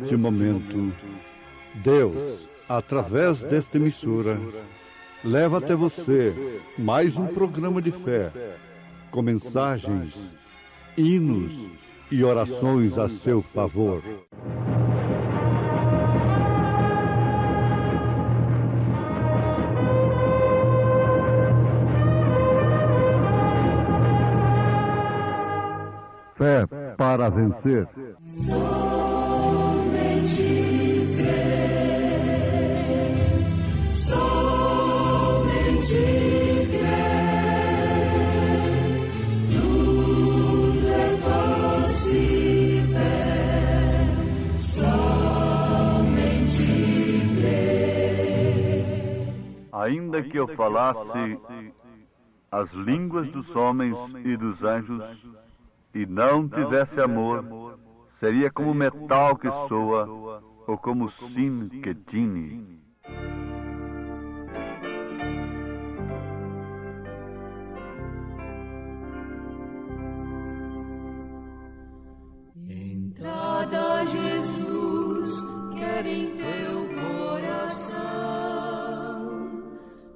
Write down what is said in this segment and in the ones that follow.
neste momento, Deus, através desta emissora, leva até você mais um programa de fé, com mensagens, hinos e orações a seu favor. Fé para vencer. Somente crer, somente crer, tudo é possível, somente crer. Ainda que eu falasse as línguas dos homens e dos anjos, e não tivesse amor, seria como metal que soa, ou como sino que tine. Entrada, Jesus, quer em teu coração,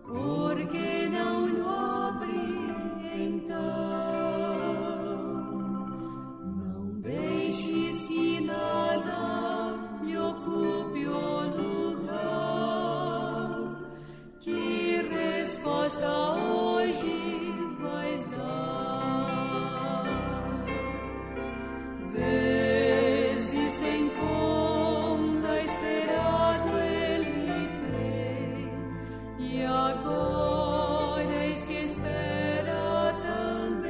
porque não lhe abre então. Deixes que nada lhe ocupe o lugar. Que resposta hoje vais dar? Vezes sem conta esperado ele tem, e agora eis que espera também.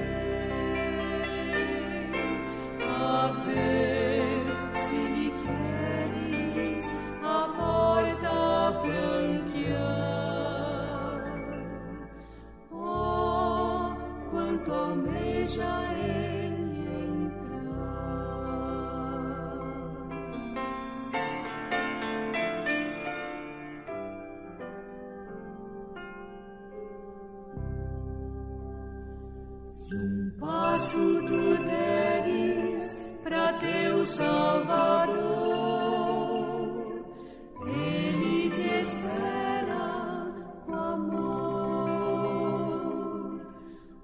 A ver se lhe queres a porta franquear. Oh, quanto almeja ele entrar. Se um passo tu deres pra teu Salvador, ele te espera com amor.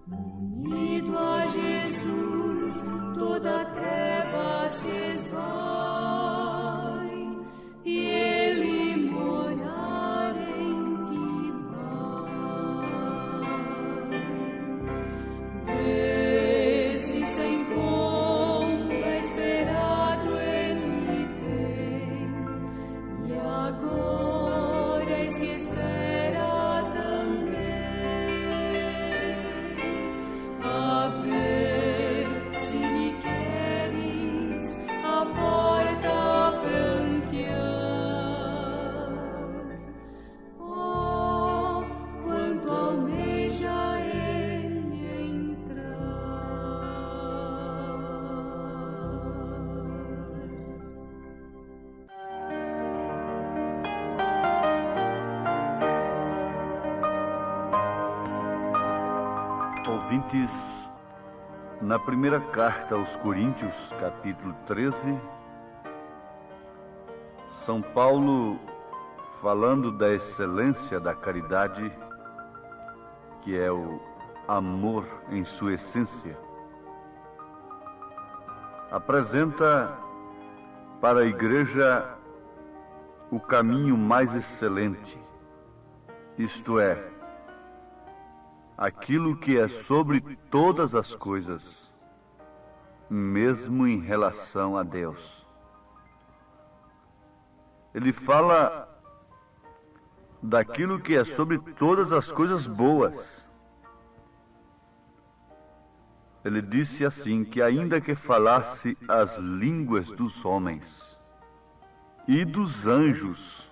Unido a Jesus, toda treva se esvai, e ele morar em ti vai. Vezes sem conta esperado ele tem, e agora eis que espera também. A ver se lhe queres a porta franquear. Oh, quanto almeja ele entrar. Ouvintes, na primeira carta aos Coríntios, capítulo 13, São Paulo, falando da excelência da caridade, que é o amor em sua essência, apresenta para a igreja o caminho mais excelente, isto é, aquilo que é sobre todas as coisas, mesmo em relação a Deus. Ele fala daquilo que é sobre todas as coisas boas. Ele disse assim, que ainda que falasse as línguas dos homens e dos anjos,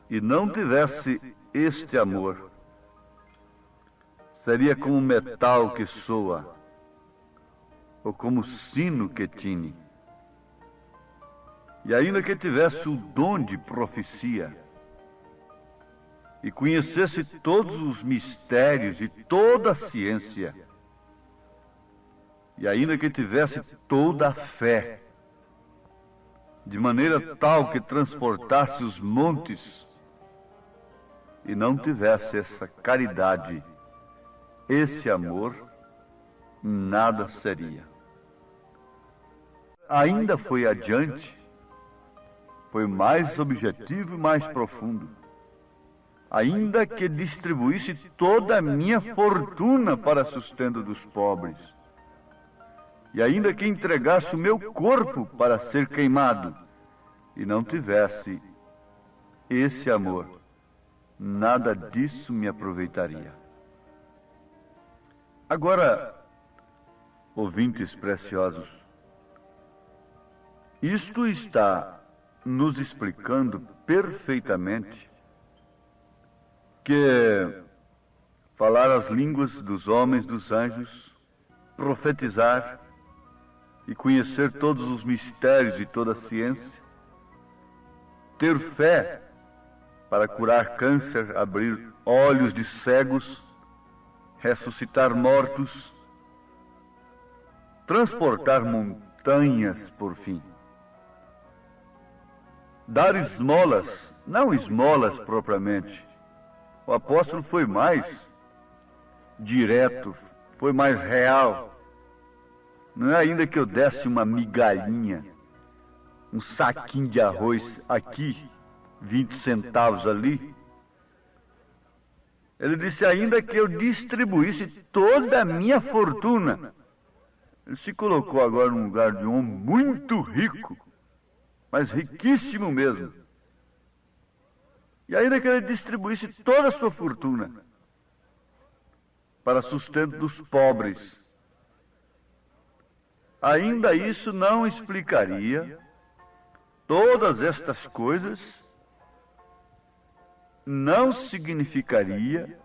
e não tivesse este amor, seria como metal que soa, ou como sino que tine. E ainda que tivesse o dom de profecia, e conhecesse todos os mistérios e toda a ciência, e ainda que tivesse toda a fé, de maneira tal que transportasse os montes, e não tivesse essa caridade, esse amor, nada seria. Ainda foi adiante, foi mais objetivo e mais profundo. Ainda que distribuísse toda a minha fortuna para sustento dos pobres, e ainda que entregasse o meu corpo para ser queimado, e não tivesse esse amor, nada disso me aproveitaria. Agora, ouvintes preciosos, isto está nos explicando perfeitamente que falar as línguas dos homens, dos anjos, profetizar e conhecer todos os mistérios e toda a ciência, ter fé para curar câncer, abrir olhos de cegos, ressuscitar mortos, transportar montanhas, por fim. Dar esmolas, não esmolas propriamente. O apóstolo foi mais direto, foi mais real. Não é ainda que eu desse uma migalhinha, um saquinho de arroz aqui, 20 centavos ali. Ele disse ainda que eu distribuísse toda a minha fortuna. Ele se colocou agora num lugar de um homem muito rico, mas riquíssimo mesmo. E ainda que ele distribuísse toda a sua fortuna para sustento dos pobres, ainda isso não explicaria todas estas coisas, não significaria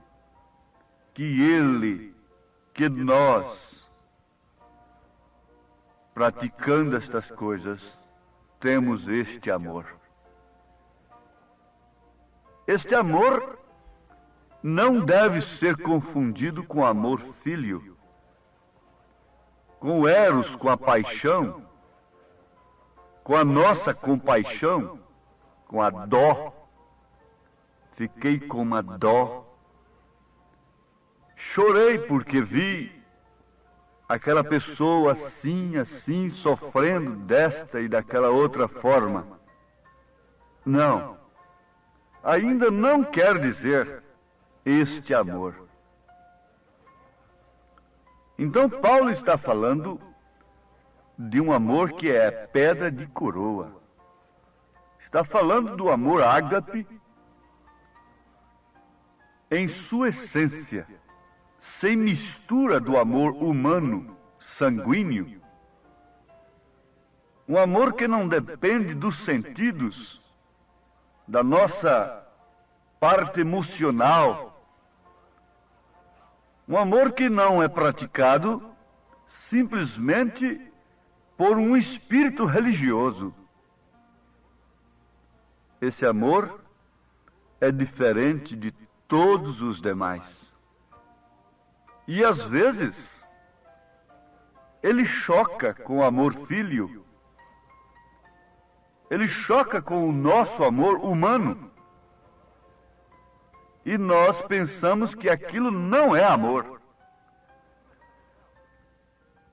que nós, praticando estas coisas, temos este amor. Este amor não deve ser confundido com amor fílio, com o eros, com a paixão, com a nossa compaixão, com a dó. Fiquei com uma dó. Chorei porque vi aquela pessoa assim, assim, sofrendo desta e daquela outra forma. Não. Ainda não quer dizer este amor. Então Paulo está falando de um amor que é pedra de coroa. Está falando do amor ágape em sua essência, sem mistura do amor humano, sanguíneo. Um amor que não depende dos sentidos, da nossa parte emocional. Um amor que não é praticado simplesmente por um espírito religioso. Esse amor é diferente de todos os demais. E às vezes ele choca com o amor fílio. Ele choca com o nosso amor humano. E nós pensamos que aquilo não é amor.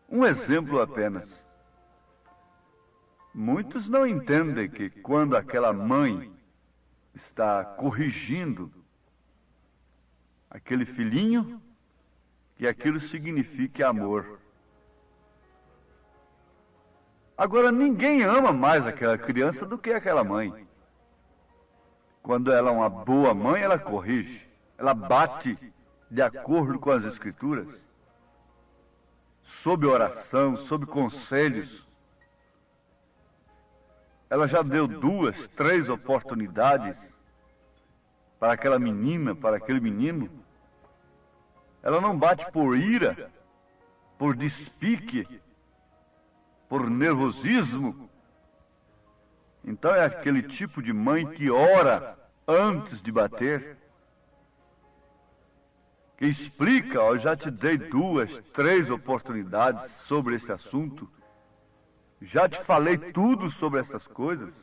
Um exemplo apenas. Muitos não entendem que quando aquela mãe está corrigindo aquele filhinho, que aquilo signifique amor. Agora, ninguém ama mais aquela criança do que aquela mãe. Quando ela é uma boa mãe, ela corrige, ela bate de acordo com as Escrituras, sob oração, sob conselhos. Ela já deu 2, 3 oportunidades para aquela menina, para aquele menino. Ela não bate por ira, por despique, por nervosismo. Então é aquele tipo de mãe que ora antes de bater, que explica, ó, eu já te dei 2, 3 oportunidades sobre esse assunto, já te falei tudo sobre essas coisas,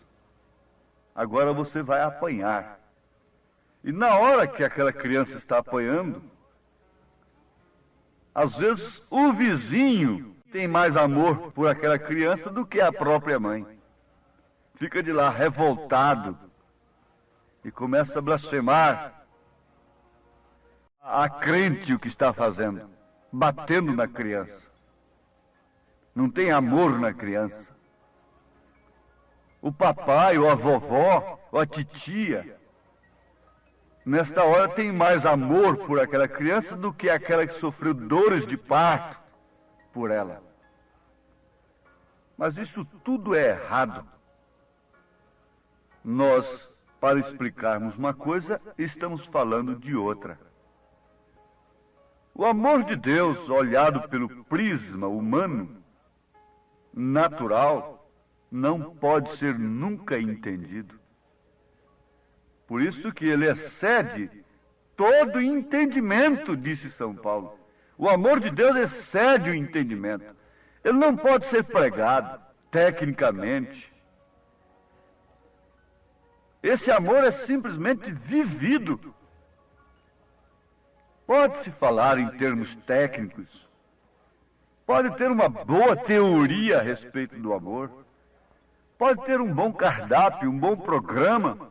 agora você vai apanhar. E na hora que aquela criança está apanhando, às vezes o vizinho tem mais amor por aquela criança do que a própria mãe. Fica de lá revoltado e começa a blasfemar a crente o que está fazendo, batendo na criança. Não tem amor na criança. O papai, ou a vovó, ou a titia, nesta hora tem mais amor por aquela criança do que aquela que sofreu dores de parto por ela. Mas isso tudo é errado. Nós, para explicarmos uma coisa, estamos falando de outra. O amor de Deus, olhado pelo prisma humano, natural, não pode ser nunca entendido. Por isso que ele excede todo entendimento, disse São Paulo. O amor de Deus excede o entendimento. Ele não pode ser pregado tecnicamente. Esse amor é simplesmente vivido. Pode-se falar em termos técnicos, pode ter uma boa teoria a respeito do amor, pode ter um bom cardápio, um bom programa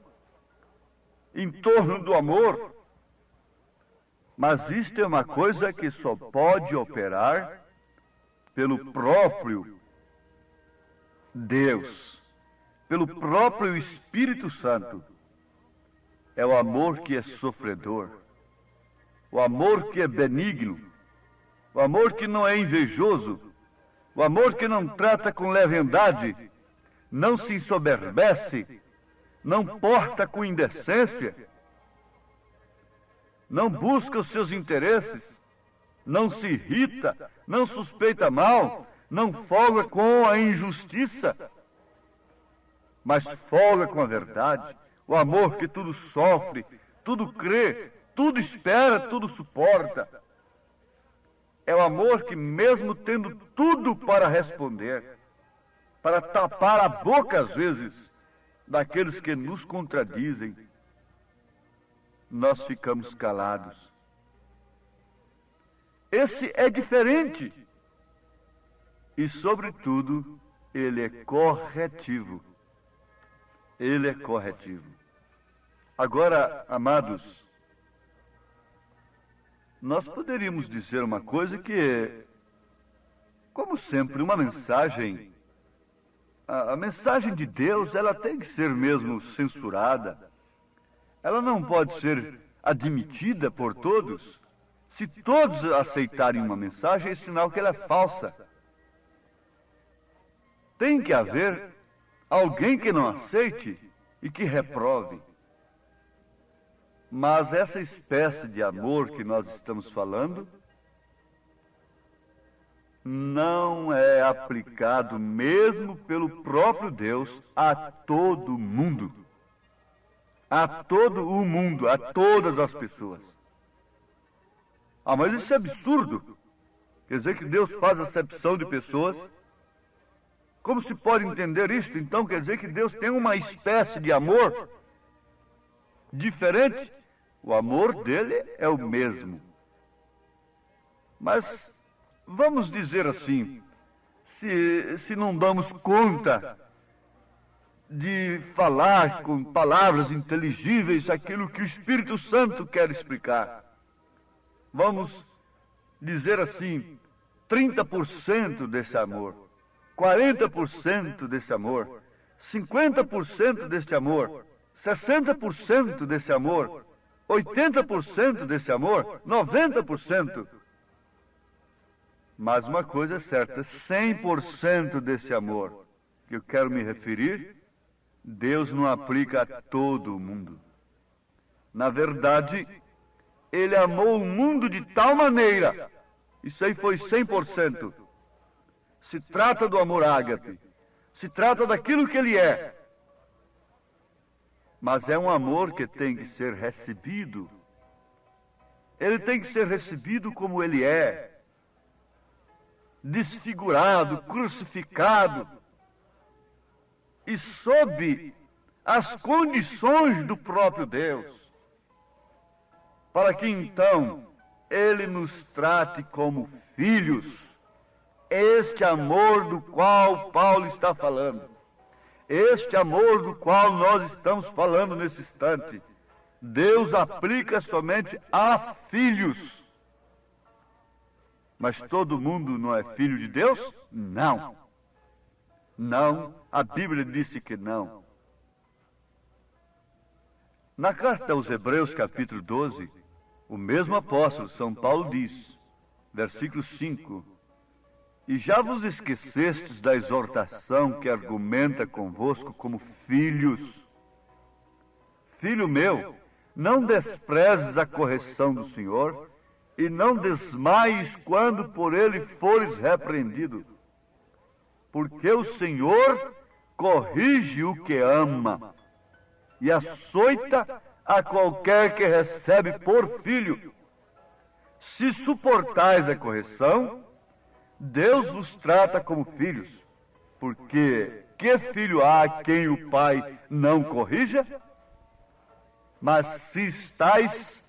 em torno do amor, mas isto é uma coisa que só pode operar pelo próprio Deus, pelo próprio Espírito Santo. É o amor que é sofredor, o amor que é benigno, o amor que não é invejoso, o amor que não trata com leviandade, não se ensoberbece, não porta com indecência, não busca os seus interesses, não se irrita, não suspeita mal, não folga com a injustiça, mas folga com a verdade. O amor que tudo sofre, tudo crê, tudo espera, tudo suporta. É o amor que, mesmo tendo tudo para responder, para tapar a boca, às vezes, daqueles que nos contradizem, nós ficamos calados. Esse é diferente. E, sobretudo, ele é corretivo. Ele é corretivo. Agora, amados, nós poderíamos dizer uma coisa que, como sempre, uma mensagem, a mensagem de Deus, ela tem que ser mesmo censurada. Ela não pode ser admitida por todos. Se todos aceitarem uma mensagem, é sinal que ela é falsa. Tem que haver alguém que não aceite e que reprove. Mas essa espécie de amor que nós estamos falando não é aplicado mesmo pelo próprio Deus a todo mundo. A todo o mundo, a todas as pessoas. Ah, mas isso é absurdo. Quer dizer que Deus faz acepção de pessoas? Como se pode entender isto? Então quer dizer que Deus tem uma espécie de amor diferente? O amor dele é o mesmo. Mas vamos dizer assim, se não damos conta de falar com palavras inteligíveis aquilo que o Espírito Santo quer explicar, vamos dizer assim, 30% desse amor, 40% desse amor, 50% deste amor, 60% desse amor, 80% desse amor, 90%. Mas uma coisa é certa, 100% desse amor que eu quero me referir, Deus não aplica a todo o mundo. Na verdade, Ele amou o mundo de tal maneira, isso aí foi 100%. Se trata do amor ágape, se trata daquilo que Ele é. Mas é um amor que tem que ser recebido. Ele tem que ser recebido como Ele é. Desfigurado, crucificado, e sob as condições do próprio Deus, para que então Ele nos trate como filhos. Este amor do qual Paulo está falando, este amor do qual nós estamos falando nesse instante, Deus aplica somente a filhos. Mas todo mundo não é filho de Deus? Não. Não, a Bíblia disse que não. Na carta aos Hebreus, capítulo 12, o mesmo apóstolo, São Paulo, diz, versículo 5, e já vos esquecestes da exortação que argumenta convosco como filhos. Filho meu, não desprezes a correção do Senhor, e não desmaies quando por ele fores repreendido. Porque o Senhor corrige o que ama, e açoita a qualquer que recebe por filho. Se suportais a correção, Deus vos trata como filhos. Porque que filho há a quem o pai não corrija? Mas se estáis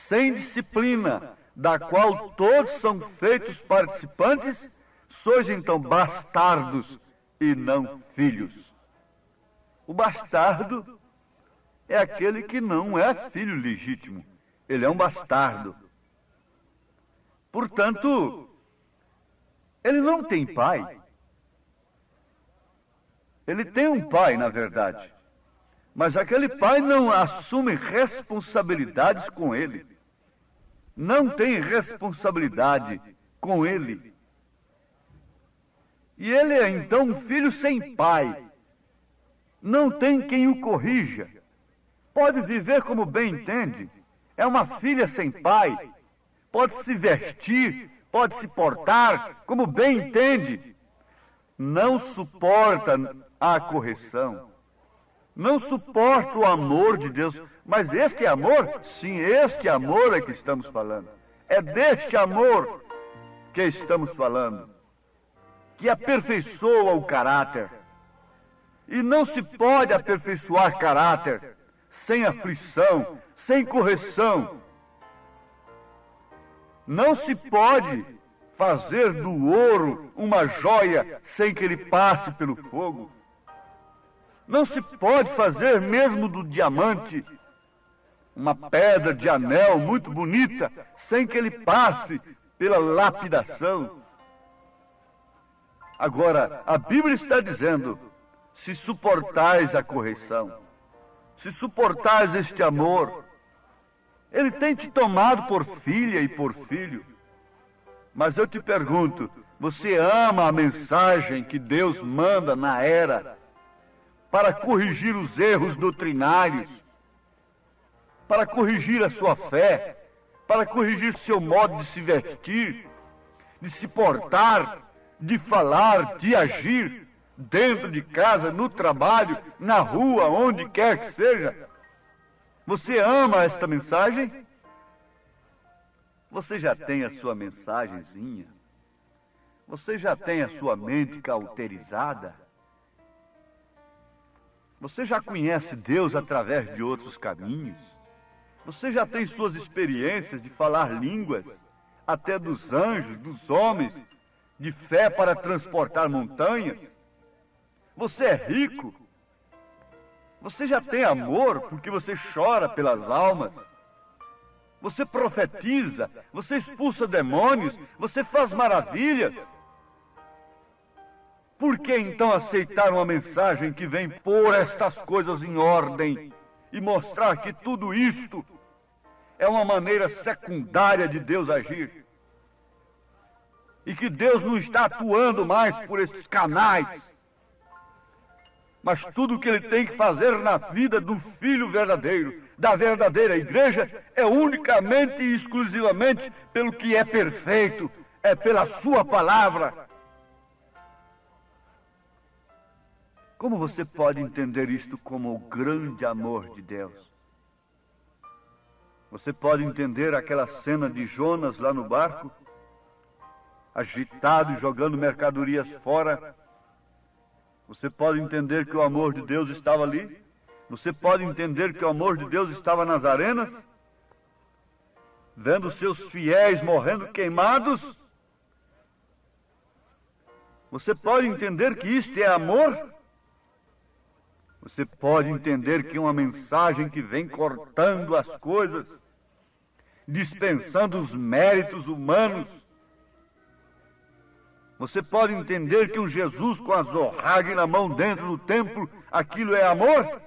sem disciplina, da qual todos são feitos participantes, sois então bastardos e não filhos. O bastardo é aquele que não é filho legítimo. Ele é um bastardo. Portanto, ele não tem pai. Ele tem um pai, na verdade. Mas aquele pai não assume responsabilidades com ele. Não tem responsabilidade com ele. E ele é então um filho sem pai. Não tem quem o corrija. Pode viver como bem entende. É uma filha sem pai. Pode se vestir, pode se portar como bem entende. Não suporta a correção. Não suporta o amor de Deus. Mas este amor, sim, este amor é que estamos falando. É deste amor que estamos falando, que aperfeiçoa o caráter. E não se pode aperfeiçoar caráter sem aflição, sem correção. Não se pode fazer do ouro uma joia sem que ele passe pelo fogo. Não se pode fazer mesmo do diamante uma pedra de anel muito bonita sem que ele passe pela lapidação. Agora, a Bíblia está dizendo, se suportais a correção, se suportais este amor, ele tem te tomado por filha e por filho. Mas eu te pergunto, você ama a mensagem que Deus manda na era para corrigir os erros doutrinários, para corrigir a sua fé, para corrigir seu modo de se vestir, de se portar, de falar, de agir, dentro de casa, no trabalho, na rua, onde quer que seja? Você ama esta mensagem? Você já tem a sua mensagenzinha? Você já tem a sua mente cauterizada? Você já conhece Deus através de outros caminhos? Você já tem suas experiências de falar línguas, até dos anjos, dos homens, de fé para transportar montanhas? Você é rico? Você já tem amor porque você chora pelas almas? Você profetiza, você expulsa demônios, você faz maravilhas? Por que então aceitar uma mensagem que vem pôr estas coisas em ordem e mostrar que tudo isto é uma maneira secundária de Deus agir? E que Deus não está atuando mais por esses canais, mas tudo o que Ele tem que fazer na vida do Filho verdadeiro, da verdadeira igreja, é unicamente e exclusivamente pelo que é perfeito, é pela Sua palavra. Como você pode entender isto como o grande amor de Deus? Você pode entender aquela cena de Jonas lá no barco, agitado e jogando mercadorias fora, Você pode entender que o amor de Deus estava ali? Você pode entender que o amor de Deus estava nas arenas? Vendo seus fiéis morrendo queimados? Você pode entender que isto é amor? Você pode entender que uma mensagem que vem cortando as coisas, dispensando os méritos humanos. Você pode entender que um Jesus com a zorrague na mão dentro do templo, aquilo é amor?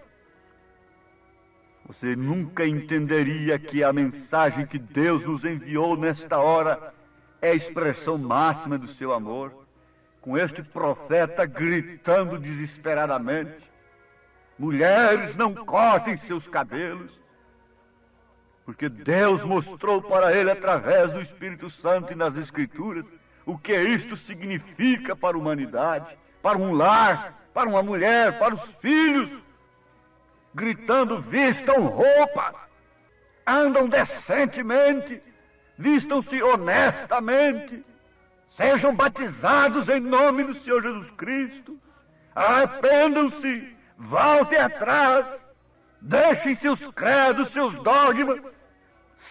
Você nunca entenderia que a mensagem que Deus nos enviou nesta hora é a expressão máxima do seu amor, com este profeta gritando desesperadamente: mulheres, não cortem seus cabelos, porque Deus mostrou para ele através do Espírito Santo e nas Escrituras o que isto significa para a humanidade, para um lar, para uma mulher, para os filhos, gritando: vistam roupa, andam decentemente, vistam-se honestamente, sejam batizados em nome do Senhor Jesus Cristo, arrependam-se, voltem atrás, deixem seus credos, seus dogmas,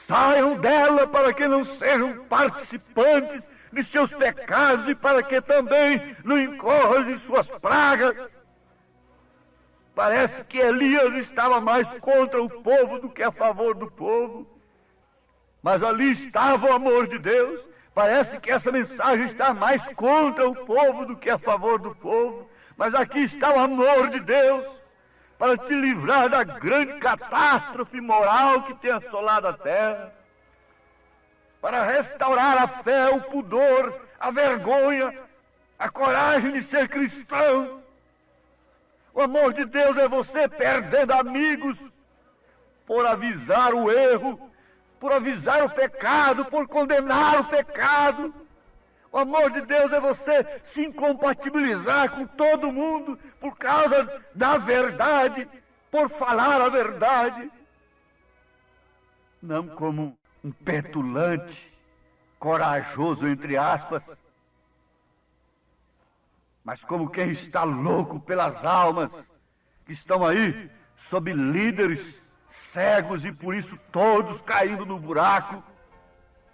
saiam dela para que não sejam participantes de seus pecados e para que também não incorram em suas pragas. Parece que Elias estava mais contra o povo do que a favor do povo, mas ali estava o amor de Deus. Parece que essa mensagem está mais contra o povo do que a favor do povo, mas aqui está o amor de Deus para te livrar da grande catástrofe moral que tem assolado a terra, para restaurar a fé, o pudor, a vergonha, a coragem de ser cristão. O amor de Deus é você perdendo amigos por avisar o erro, por avisar o pecado, por condenar o pecado. O amor de Deus é você se incompatibilizar com todo mundo por causa da verdade, por falar a verdade. Não como um petulante, corajoso, entre aspas, mas como quem está louco pelas almas que estão aí sob líderes cegos e por isso todos caindo no buraco.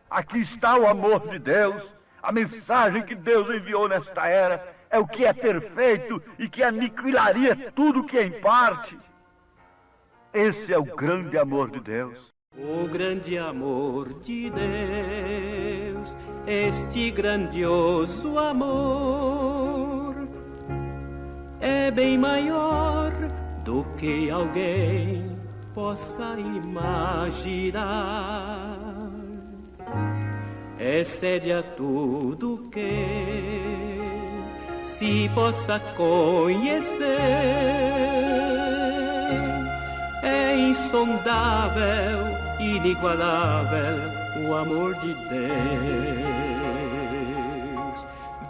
Aqui está o amor de Deus. A mensagem que Deus enviou nesta era é o que é perfeito e que aniquilaria tudo que é em parte. Esse é o grande amor de Deus. O grande amor de Deus, este grandioso amor, é bem maior do que alguém possa imaginar. Excede a tudo que se possa conhecer. É insondável, inigualável o amor de Deus.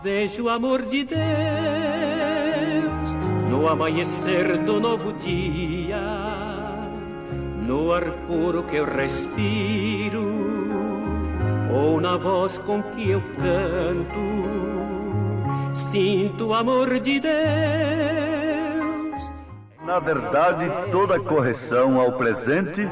Vejo o amor de Deus no amanhecer do novo dia, no ar puro que eu respiro, ou na voz com que eu canto. Sinto o amor de Deus. Na verdade, toda correção ao presente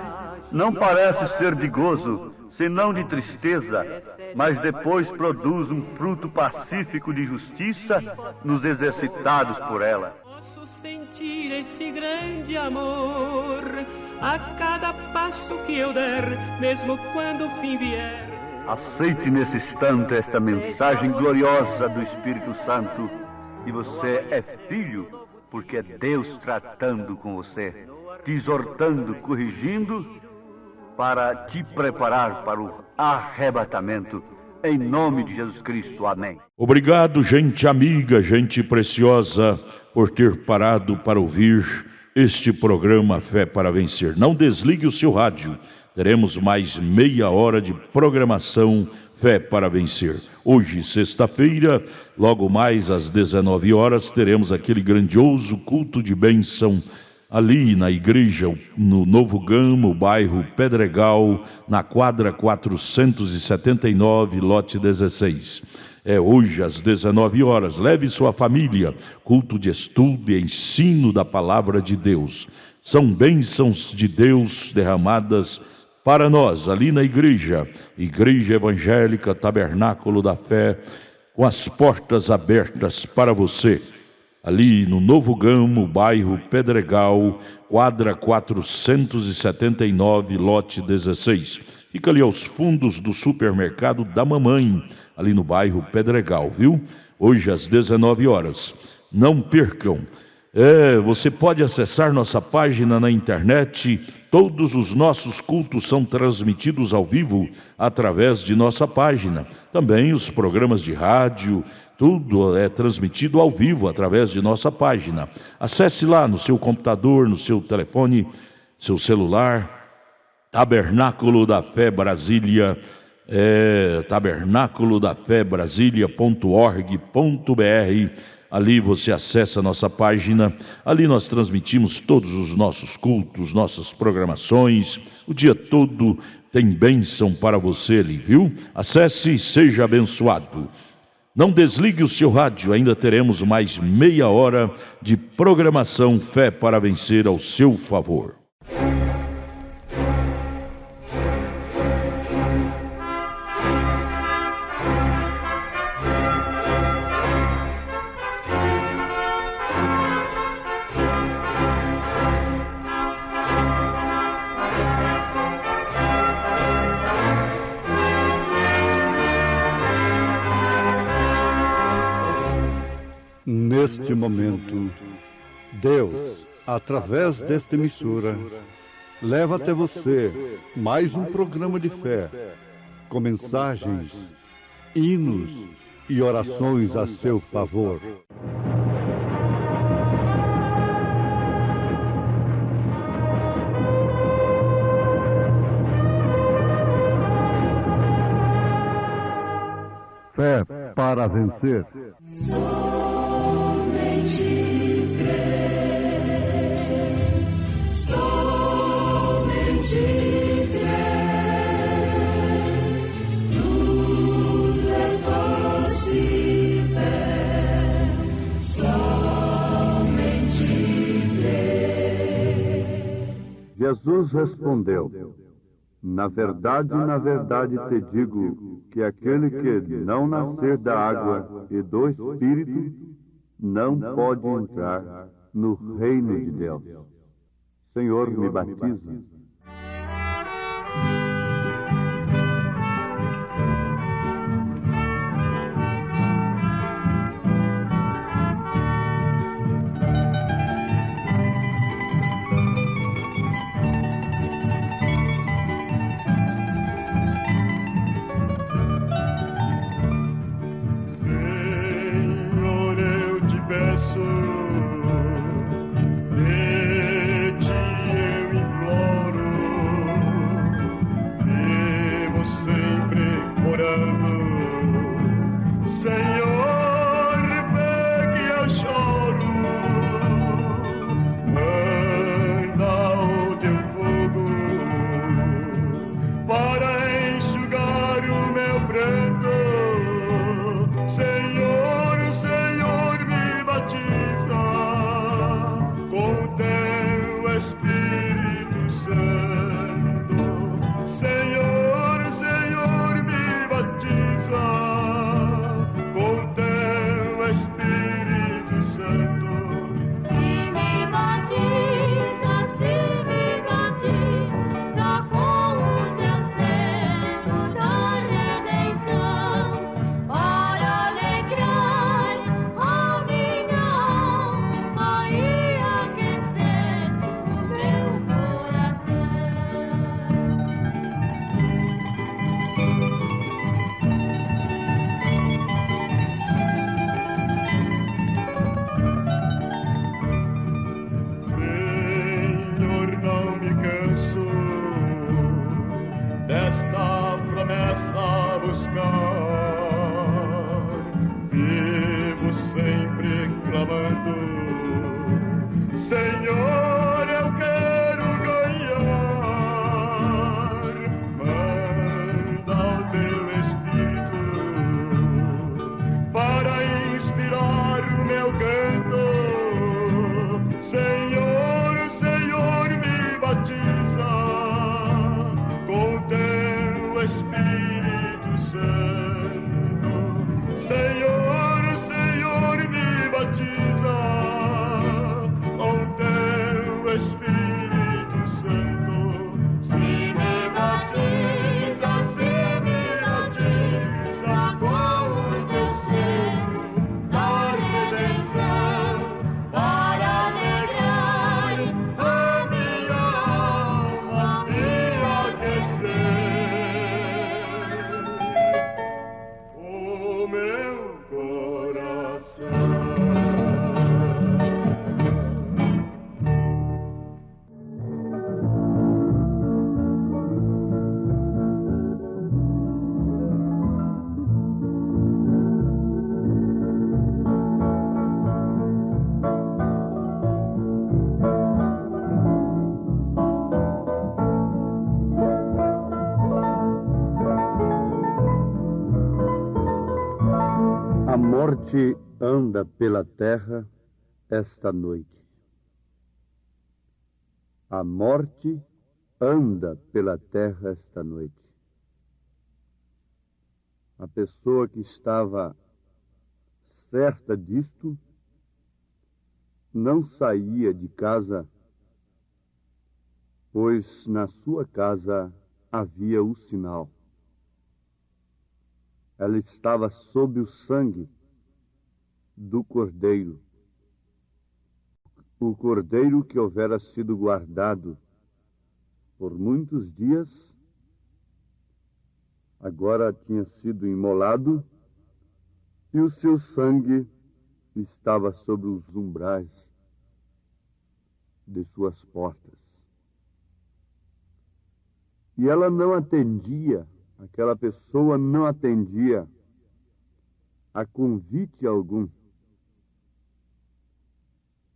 não parece ser de gozo, senão de tristeza, mas depois produz um fruto pacífico de justiça nos exercitados por ela. Posso sentir esse grande amor a cada passo que eu der, mesmo quando o fim vier. Aceite nesse instante esta mensagem gloriosa do Espírito Santo, que você é filho, porque é Deus tratando com você, te exortando, corrigindo, para te preparar para o arrebatamento, em nome de Jesus Cristo. Amém. Obrigado, gente amiga, gente preciosa, por ter parado para ouvir este programa Fé para Vencer. Não desligue o seu rádio, teremos mais meia hora de programação Fé para Vencer. Hoje, sexta-feira, logo mais às 19 horas, teremos aquele grandioso culto de bênção ali na igreja, no Novo Gama, o bairro Pedregal, na quadra 479, lote 16. É hoje às 19 horas. Leve sua família. Culto de estudo e ensino da palavra de Deus. São bênçãos de Deus derramadas para nós, ali na Igreja Evangélica Tabernáculo da Fé, com as portas abertas para você. Ali no Novo Gamo, bairro Pedregal, quadra 479, lote 16. Fica ali aos fundos do supermercado da Mamãe, ali no bairro Pedregal, viu? Hoje às 19 horas. Não percam. Você pode acessar nossa página na internet. Todos os nossos cultos são transmitidos ao vivo através de nossa página. Também os programas de rádio, tudo é transmitido ao vivo através de nossa página. Acesse lá no seu computador, no seu telefone, seu celular, Tabernáculo da Fé Brasília, tabernaculodafebrasilia.org.br. Ali você acessa a nossa página, ali nós transmitimos todos os nossos cultos, nossas programações, o dia todo tem bênção para você ali, viu? Acesse e seja abençoado. Não desligue o seu rádio, ainda teremos mais meia hora de programação Fé para Vencer ao seu favor. Neste momento, Deus, através desta emissora, leva até você mais um programa de fé, com mensagens, hinos e orações a seu favor. Fé para vencer. Jesus respondeu: na verdade te digo que aquele que não nascer da água e do Espírito não pode entrar no reino de Deus. Senhor, me batiza. A morte anda pela terra esta noite. A morte anda pela terra esta noite. A pessoa que estava certa disto não saía de casa, pois na sua casa havia o sinal. Ela estava sob o sangue do Cordeiro. O Cordeiro que houvera sido guardado por muitos dias, agora tinha sido imolado e o seu sangue estava sobre os umbrais de suas portas. E ela não atendia, aquela pessoa não atendia a convite algum.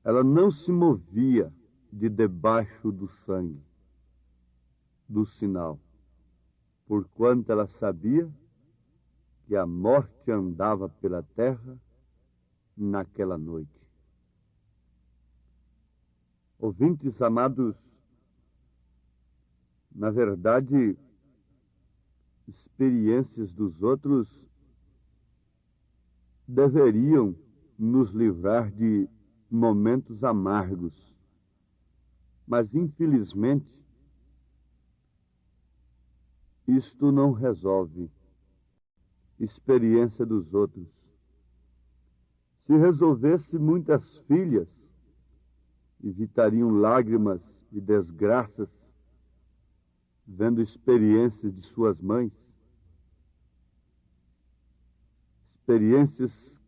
Ela não se movia de debaixo do sangue, do sinal, porquanto ela sabia que a morte andava pela terra naquela noite. Ouvintes amados, na verdade, experiências dos outros deveriam nos livrar de momentos amargos, mas infelizmente isto não resolve. Experiência dos outros. Se resolvesse, muitas filhas evitariam lágrimas e desgraças vendo experiências de suas mães, experiências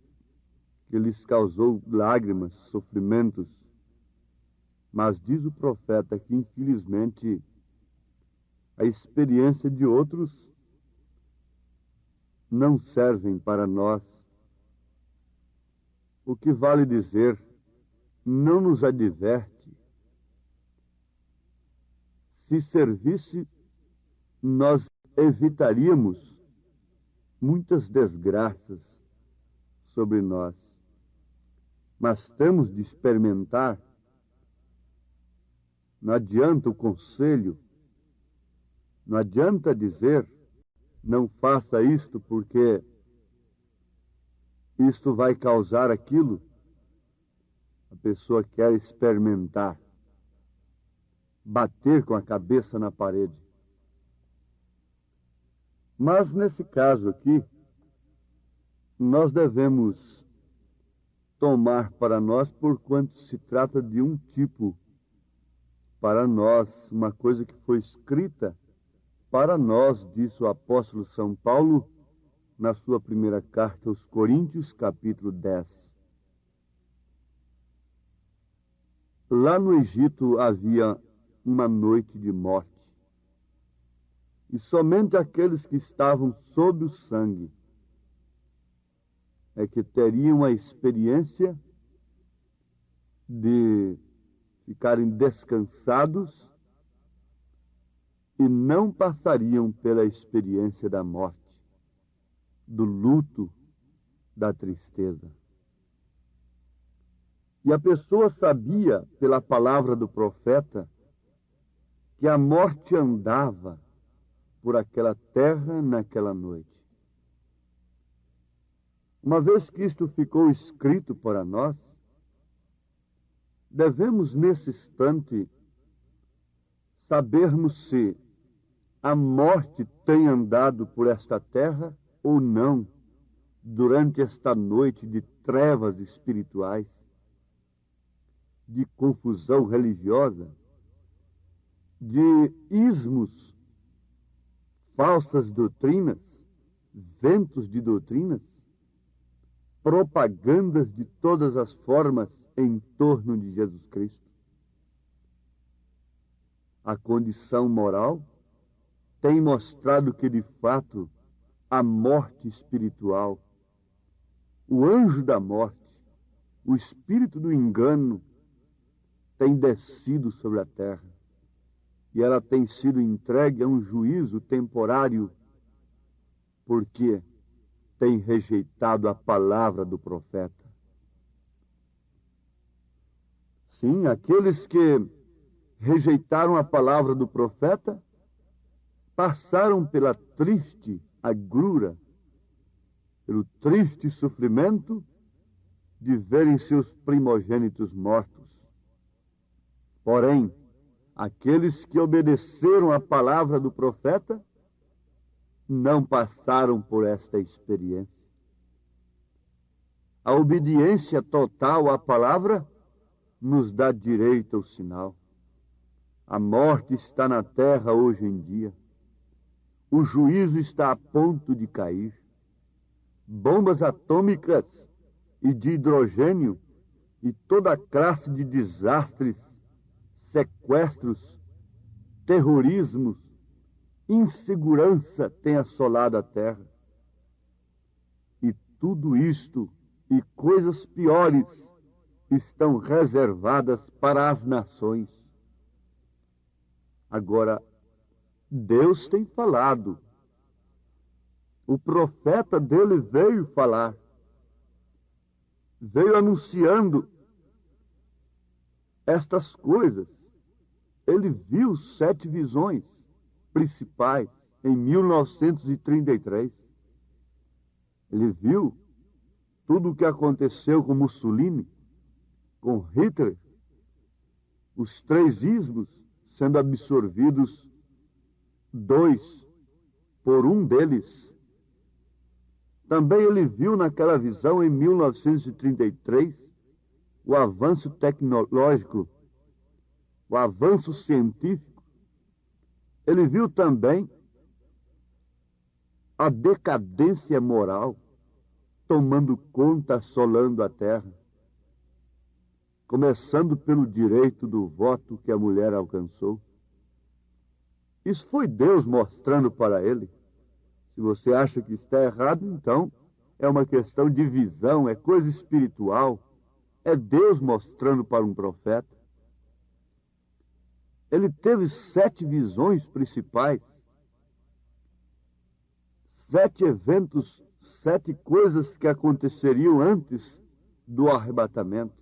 que lhes causou lágrimas, sofrimentos. Mas diz o profeta que, infelizmente, a experiência de outros não servem para nós. O que vale dizer, não nos adverte. Se servisse, nós evitaríamos muitas desgraças sobre nós. Mas temos de experimentar. Não adianta o conselho, não adianta dizer, não faça isto porque isto vai causar aquilo. A pessoa quer experimentar, bater com a cabeça na parede. Mas nesse caso aqui, nós devemos tomar para nós, porquanto se trata de um tipo, para nós, uma coisa que foi escrita para nós, disse o apóstolo São Paulo, na sua primeira carta aos Coríntios, capítulo 10. Lá no Egito havia uma noite de morte. E somente aqueles que estavam sob o sangue é que teriam a experiência de ficarem descansados e não passariam pela experiência da morte, do luto, da tristeza. E a pessoa sabia, pela palavra do profeta, que a morte andava por aquela terra naquela noite. Uma vez que isto ficou escrito para nós, devemos nesse instante sabermos se a morte tem andado por esta terra ou não durante esta noite de trevas espirituais, de confusão religiosa, de ismos, falsas doutrinas, ventos de doutrinas, propagandas de todas as formas em torno de Jesus Cristo. A condição moral tem mostrado que, de fato, a morte espiritual, o anjo da morte, o espírito do engano, tem descido sobre a terra. E ela tem sido entregue a um juízo temporário. Por quê? têm rejeitado a palavra do profeta. Sim, aqueles que rejeitaram a palavra do profeta passaram pela triste agrura, pelo triste sofrimento de verem seus primogênitos mortos. Porém, aqueles que obedeceram à palavra do profeta não passaram por esta experiência. A obediência total à palavra nos dá direito ao sinal. A morte está na terra hoje em dia. O juízo está a ponto de cair. Bombas atômicas e de hidrogênio e toda classe de desastres, sequestros, terrorismos, insegurança tem assolado a terra. E tudo isto e coisas piores estão reservadas para as nações. Agora, Deus tem falado. O profeta dele veio falar. Veio anunciando estas coisas. Ele viu 7 visões principais em 1933. Ele viu tudo o que aconteceu com Mussolini, com Hitler, os 3 ismos sendo absorvidos 2 por um deles. Também ele viu naquela visão, em 1933, o avanço tecnológico, o avanço científico. Ele viu também a decadência moral tomando conta, assolando a terra, começando pelo direito do voto que a mulher alcançou. Isso foi Deus mostrando para ele. Se você acha que está errado, então é uma questão de visão, é coisa espiritual. É Deus mostrando para um profeta. Ele teve 7 visões principais, 7 eventos, 7 coisas que aconteceriam antes do arrebatamento.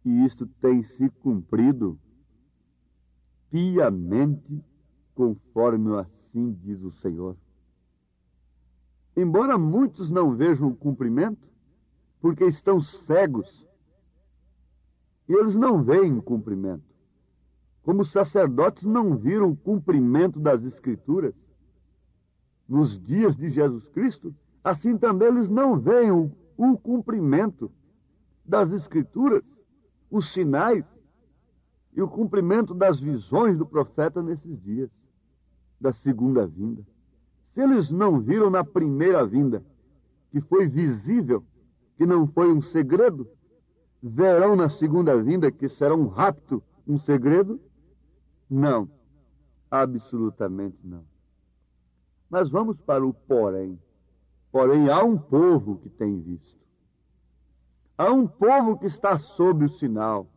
E isto tem se cumprido piamente, conforme assim diz o Senhor. Embora muitos não vejam o cumprimento, porque estão cegos, e eles não veem o cumprimento. Como os sacerdotes não viram o cumprimento das Escrituras nos dias de Jesus Cristo, assim também eles não veem o cumprimento das Escrituras, os sinais e o cumprimento das visões do profeta nesses dias da segunda vinda. Se eles não viram na primeira vinda, que foi visível, que não foi um segredo, verão na segunda vinda, que será um rapto, um segredo? Não, absolutamente não. Mas vamos para o porém. Porém, há um povo que tem visto. Há um povo que está sob o sinal.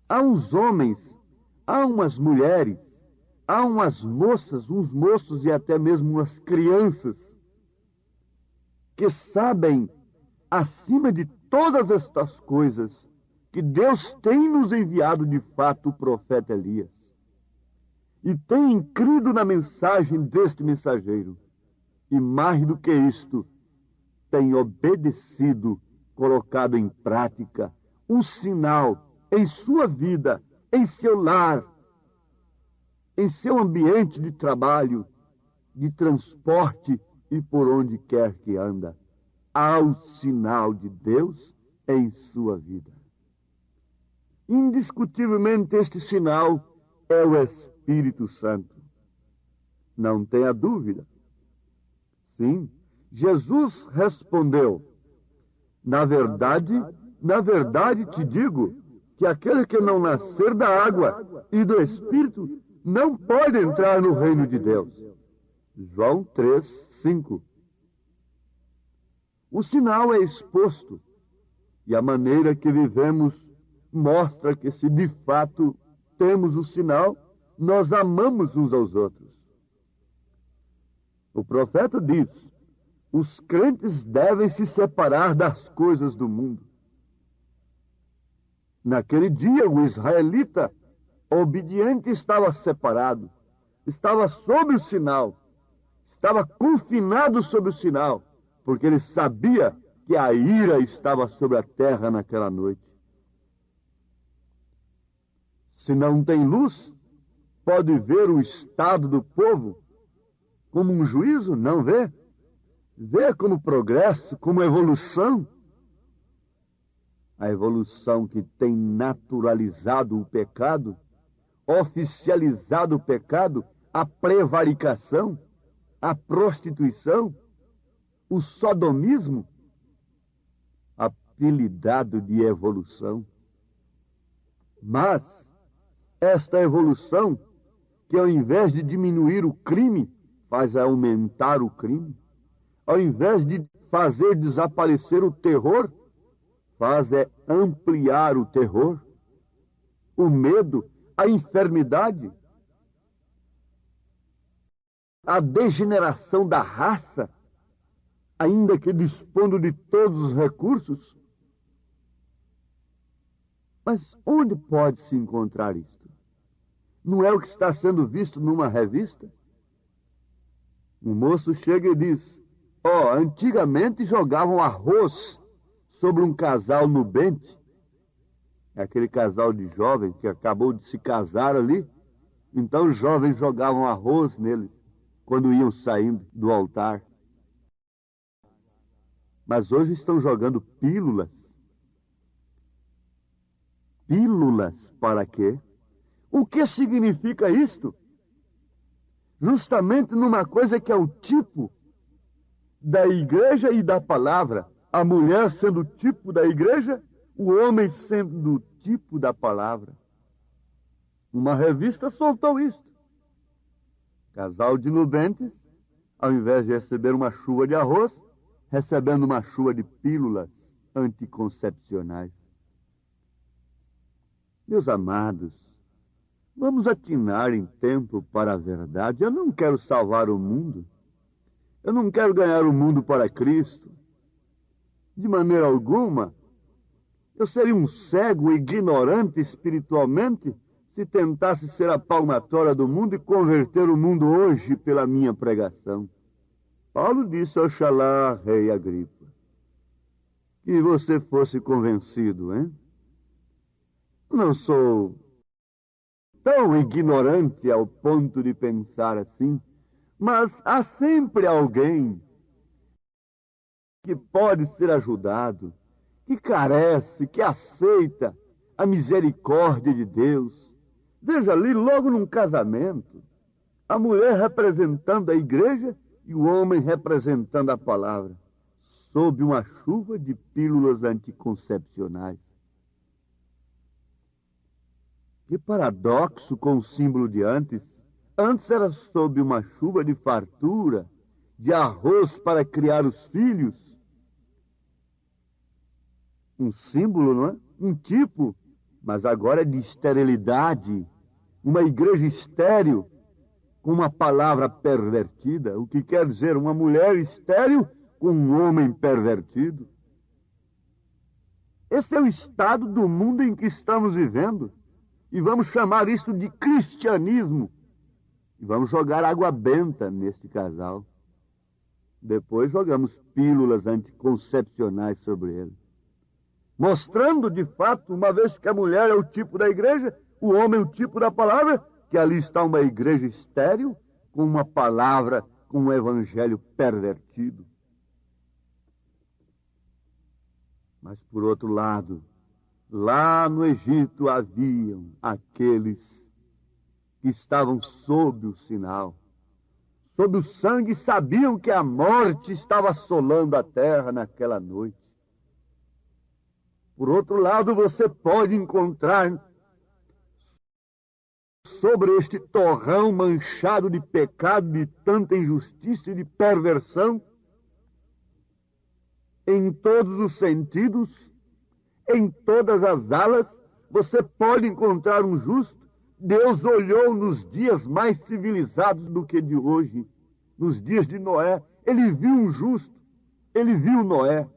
Há uns homens, há umas mulheres, há umas moças, uns moços e até mesmo umas crianças que sabem, acima de todas estas coisas, que Deus tem nos enviado de fato o profeta Elias. E tem crido na mensagem deste mensageiro. E mais do que isto, tem obedecido, colocado em prática, um sinal em sua vida, em seu lar, em seu ambiente de trabalho, de transporte e por onde quer que anda. Há o sinal de Deus em sua vida. Indiscutivelmente este sinal é o Espírito Santo. Não tenha dúvida. Sim, Jesus respondeu: na verdade te digo que aquele que não nascer da água e do Espírito não pode entrar no reino de Deus. João 3:5. O sinal é exposto, e a maneira que vivemos mostra que, se de fato temos o sinal, nós amamos uns aos outros. O profeta diz: Os crentes devem se separar das coisas do mundo. Naquele dia, o israelita obediente estava separado, estava sob o sinal, estava confinado sob o sinal, porque ele sabia que a ira estava sobre a terra naquela noite. Se não tem luz, pode ver o estado do povo como um juízo? Não vê. Vê como progresso, como evolução. A evolução que tem naturalizado o pecado, oficializado o pecado, a prevaricação, a prostituição, o sodomismo, apelidado de evolução. Mas esta evolução, que ao invés de diminuir o crime, faz aumentar o crime, ao invés de fazer desaparecer o terror, faz ampliar o terror, o medo, a enfermidade, a degeneração da raça, ainda que dispondo de todos os recursos. Mas onde pode se encontrar isto? Não é o que está sendo visto numa revista? Um moço chega e diz: antigamente jogavam arroz sobre um casal nubente. É aquele casal de jovens que acabou de se casar ali. Então os jovens jogavam arroz neles quando iam saindo do altar. Mas hoje estão jogando pílulas. Pílulas para quê? O que significa isto? Justamente numa coisa que é o tipo da igreja e da palavra. A mulher sendo o tipo da igreja, o homem sendo o tipo da palavra. Uma revista soltou isto. Casal de nubentes, ao invés de receber uma chuva de arroz, recebendo uma chuva de pílulas anticoncepcionais. Meus amados, vamos atinar em tempo para a verdade. Eu não quero salvar o mundo. Eu não quero ganhar o mundo para Cristo. De maneira alguma. Eu seria um cego, ignorante espiritualmente, se tentasse ser a palmatória do mundo e converter o mundo hoje pela minha pregação. Paulo disse: Oxalá, rei Agripa, que você fosse convencido, hein? Não sou tão ignorante ao ponto de pensar assim, mas há sempre alguém que pode ser ajudado, que carece, que aceita a misericórdia de Deus. Veja ali, logo num casamento, a mulher representando a igreja e o homem representando a palavra, sob uma chuva de pílulas anticoncepcionais. Que paradoxo com o símbolo de antes. Antes era sob uma chuva de fartura, de arroz para criar os filhos. Um símbolo, não é? Um tipo, mas agora é de esterilidade. Uma igreja estéril, com uma palavra pervertida. O que quer dizer uma mulher estéril com um homem pervertido. Esse é o estado do mundo em que estamos vivendo. E vamos chamar isso de cristianismo. E vamos jogar água benta nesse casal. Depois jogamos pílulas anticoncepcionais sobre ele. Mostrando, de fato, uma vez que a mulher é o tipo da igreja, o homem é o tipo da palavra, que ali está uma igreja estéril, com uma palavra, com um evangelho pervertido. Mas, por outro lado, lá no Egito haviam aqueles que estavam sob o sinal, sob o sangue, sabiam que a morte estava assolando a terra naquela noite. Por outro lado, você pode encontrar sobre este torrão manchado de pecado, de tanta injustiça e de perversão, em todos os sentidos, em todas as alas, você pode encontrar um justo. Deus olhou nos dias mais civilizados do que de hoje, nos dias de Noé, ele viu um justo. ele viu Noé.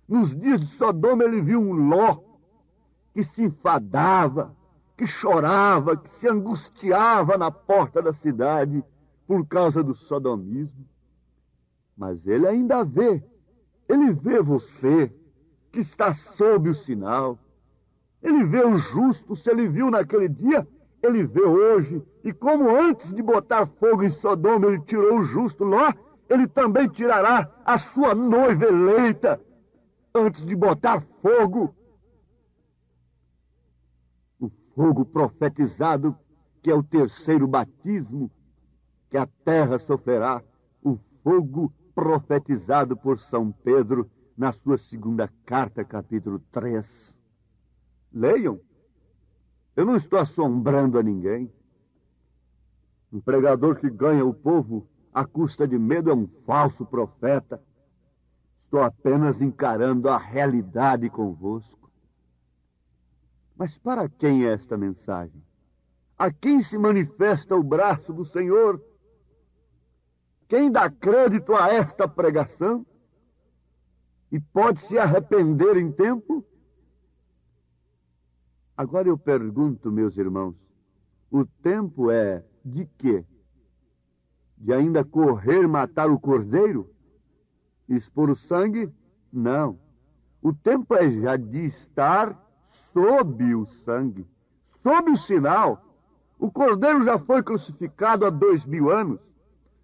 Nos dias de Sodoma, ele viu um Ló que se enfadava, que chorava, que se angustiava na porta da cidade por causa do sodomismo. Mas ele ainda vê. Ele vê você, que está sob o sinal. Ele vê o justo. Se ele viu naquele dia, ele vê hoje. E como antes de botar fogo em Sodoma, ele tirou o justo Ló, ele também tirará a sua noiva eleita antes de botar fogo. O fogo profetizado, que é o terceiro batismo que a terra sofrerá. O fogo profetizado por São Pedro na sua segunda carta, capítulo 3. Leiam. Eu não estou assombrando a ninguém. Um pregador que ganha o povo à custa de medo é um falso profeta. Estou apenas encarando a realidade convosco. Mas para quem é esta mensagem? A quem se manifesta o braço do Senhor? Quem dá crédito a esta pregação e pode se arrepender em tempo? Agora eu pergunto, meus irmãos, o tempo é de quê? De ainda correr matar o cordeiro? Expor o sangue? Não. O tempo é já de estar sob o sangue, sob o sinal. O cordeiro já foi crucificado há 2000 anos.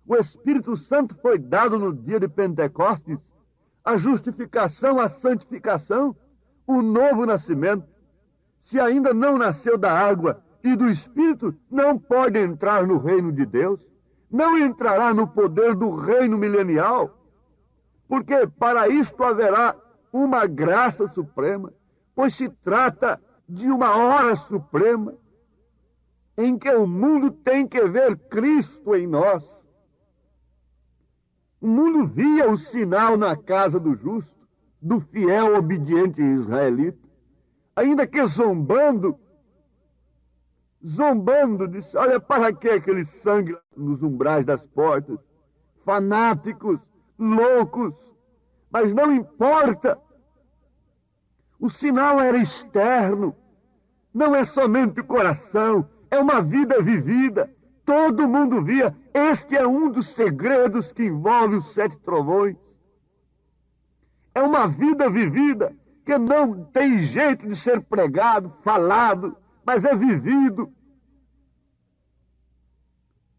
O Espírito Santo foi dado no dia de Pentecostes. A justificação, a santificação, o novo nascimento. Se ainda não nasceu da água e do Espírito, não pode entrar no reino de Deus. Não entrará no poder do reino milenial. Porque para isto haverá uma graça suprema, pois se trata de uma hora suprema em que o mundo tem que ver Cristo em nós. O mundo via o sinal na casa do justo, do fiel obediente israelita, ainda que zombando, disse, olha, para que aquele sangue nos umbrais das portas? Fanáticos, loucos, mas não importa. O sinal era externo, não é somente o coração, é uma vida vivida. Todo mundo via. Este é um dos segredos que envolve os 7 trovões. É uma vida vivida que não tem jeito de ser pregado, falado, mas é vivido.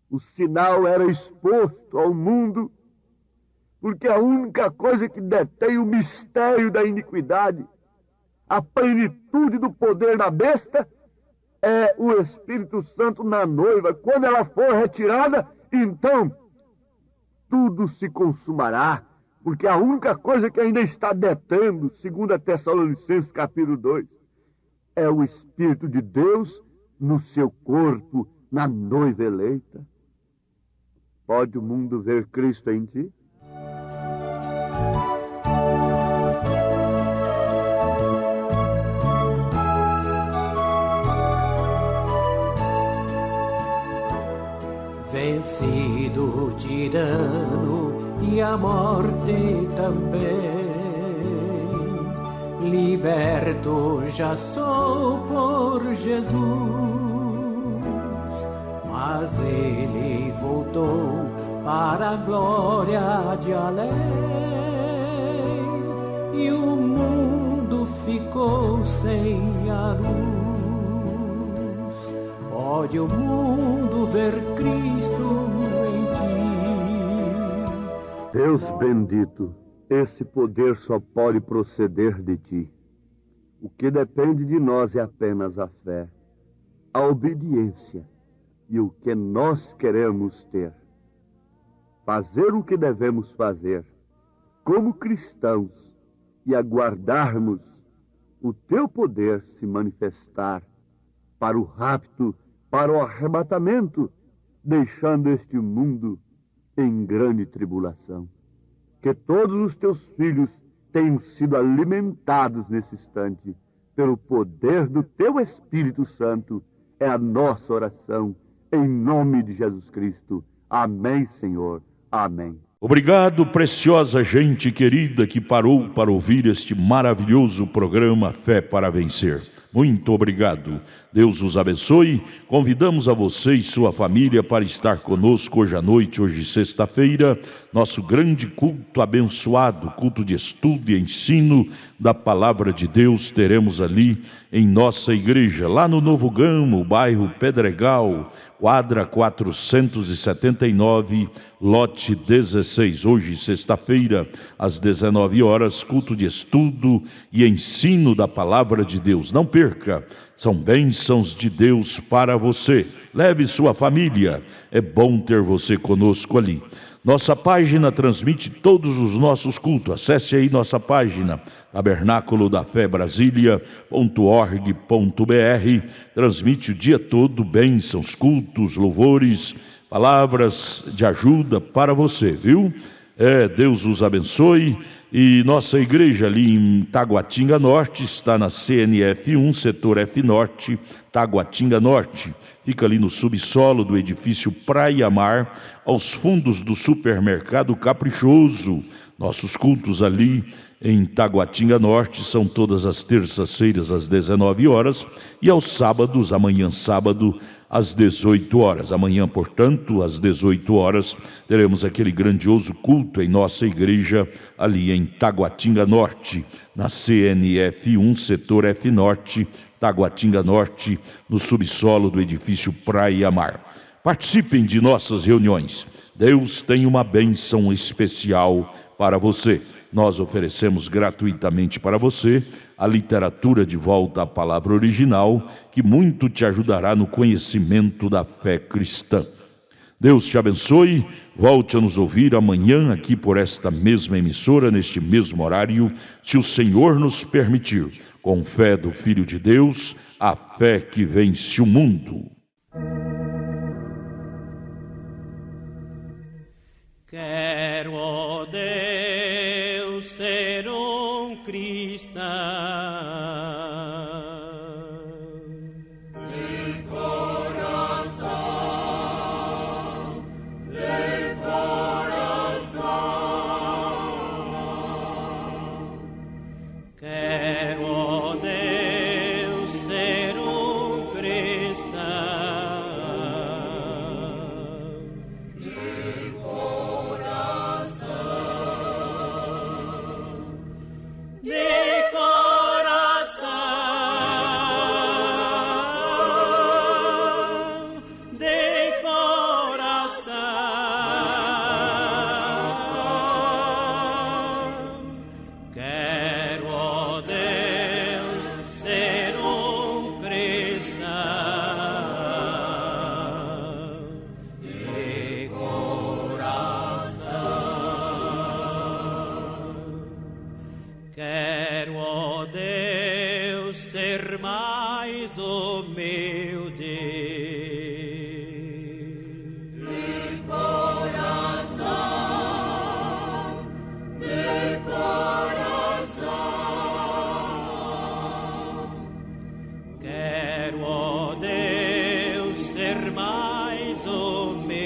O sinal era exposto ao mundo, porque a única coisa que detém o mistério da iniquidade, a plenitude do poder da besta, é o Espírito Santo na noiva. Quando ela for retirada, então tudo se consumará, porque a única coisa que ainda está detendo, segundo a Tessalonicenses capítulo 2, é o Espírito de Deus no seu corpo, na noiva eleita. Pode o mundo ver Cristo em ti? Vencido o tirano e a morte também, liberto já sou por Jesus, mas ele voltou para a glória de além, e o mundo ficou sem a luz. Pode o mundo ver Cristo em ti. Deus bendito, esse poder só pode proceder de ti. O que depende de nós é apenas a fé, a obediência e o que nós queremos ter. Fazer o que devemos fazer como cristãos e aguardarmos o teu poder se manifestar para o rapto, para o arrebatamento, deixando este mundo em grande tribulação. Que todos os teus filhos tenham sido alimentados nesse instante pelo poder do teu Espírito Santo. É a nossa oração, em nome de Jesus Cristo. Amém, Senhor. Amém. Obrigado, preciosa gente querida que parou para ouvir este maravilhoso programa Fé para Vencer. Muito obrigado. Deus os abençoe. Convidamos a você e sua família para estar conosco hoje à noite, hoje sexta-feira, nosso grande culto abençoado, culto de estudo e ensino da Palavra de Deus. Teremos ali em nossa igreja, lá no Novo Gamo, bairro Pedregal, quadra 479, lote 16. Hoje, sexta-feira, às 19 horas, culto de estudo e ensino da Palavra de Deus. Não perca, são bênçãos de Deus para você. Leve sua família, é bom ter você conosco ali. Nossa página transmite todos os nossos cultos. Acesse aí nossa página, tabernáculo da fé Brasília.org.br. Transmite o dia todo bênçãos, cultos, louvores, palavras de ajuda para você, viu? Deus os abençoe. E nossa igreja ali em Taguatinga Norte está na CNF 1, setor F Norte, Taguatinga Norte. Fica ali no subsolo do edifício Praia Mar, aos fundos do supermercado Caprichoso. Nossos cultos ali em Taguatinga Norte são todas as terças-feiras às 19 horas e aos sábados, amanhã sábado, às 18 horas. Amanhã, portanto, às 18 horas, teremos aquele grandioso culto em nossa igreja ali em Taguatinga Norte, na CNF 1, setor F Norte, Taguatinga Norte, no subsolo do edifício Praia Mar. Participem de nossas reuniões. Deus tem uma bênção especial para você. Nós oferecemos gratuitamente para você a literatura de volta à palavra original, que muito te ajudará no conhecimento da fé cristã. Deus te abençoe. Volte a nos ouvir amanhã aqui por esta mesma emissora, neste mesmo horário, se o Senhor nos permitir. Com fé do Filho de Deus, a fé que vence o mundo. Quero, ó Deus, ser cristão. De coração, de coração. Quero, ó Deus, ser cristão. Quero, ó Deus, ser mais humilde. De coração, de coração. Quero, ó Deus, ser mais humilde.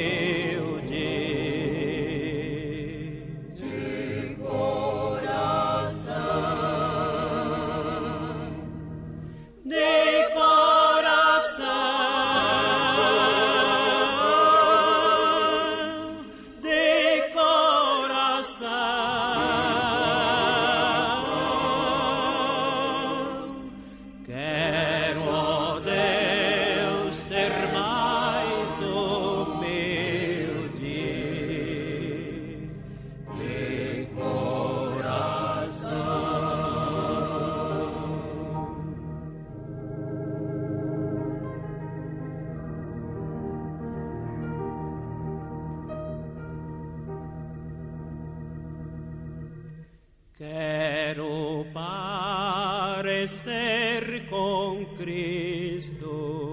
Quero parecer com Cristo.